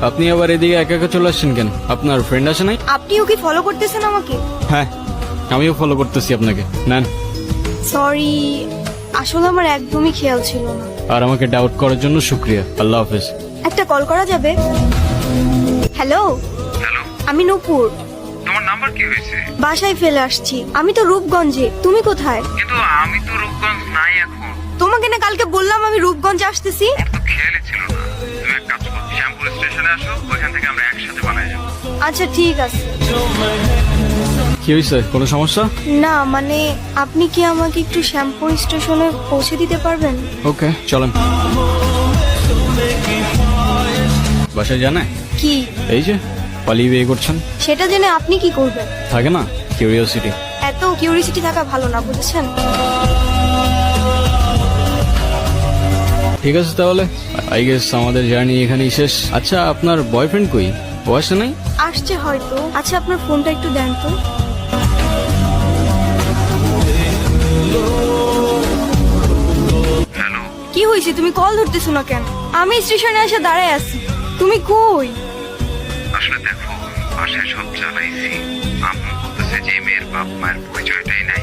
আপনি আবার এদিকে একা একা চলে আসছেন কেন? আপনার ফ্রেন্ড আছে নাই? আপনিও কি ফলো করতেছেন আমাকে? হ্যাঁ, আমিও ফলো করতেছি আপনাকে। নেন। সরি, আসলে আমার একদমই খেয়াল ছিল না। আর আমাকে ডাউট করার জন্য শুক্রিয়া। আল্লাহ হাফেজ। একটা কল করা যাবে? হ্যালো, হ্যালো, আমি নূপুর। তোমার নাম্বার কি হয়েছে? বাসায় ফেলে আসছি। আমি তো রূপগঞ্জে, তুমি কোথায়? কিন্তু আমি তো রূপগঞ্জ নাই এখন। তোমাকে না কালকে বললাম আমি রূপগঞ্জে আসতেছি। আমার তো খেয়ালই ছিল না। তুমি এক কাজ করো, শ্যামপুর স্টেশনে আসো, ওইখান থেকে আমরা একসাথে বানাই যাবো। আচ্ছা ঠিক আছে। কি হয়েছে? কোনো সমস্যা? না মানে আপনি কি আমাকে একটু শ্যামপুর স্টেশনে পৌঁছে দিতে পারবেন? ওকে, চলেন। বাসায় জানে? কি? এই যে পালিয়ে বিয়ে করছেন। সেটা জেনে আপনি কি করবেন? থাকে না কিউরিওসিটি। এত কিউরিসিটি থাকা ভালো না, বুঝেছেন? ঠিক আছে তাহলে, আই গেস আমাদের জার্নি এখানেই শেষ। আচ্ছা, আপনার বয়ফ্রেন্ড কই? ও আসে নাই? আসছে হয়তো। আচ্ছা আপনার ফোনটা একটু দেন তো। হ্যালো, কি হয়েছে, তুমি কল ধরতেছো না কেন? আমি স্টেশনে এসে দাঁড়ায় আছি, তুমি কই? আসলে দেখো, বাসায় সব জানাইছি। আম্মু বলতেছে যে মেয়ের বাপ মায়ের পরিচয়টাই নাই।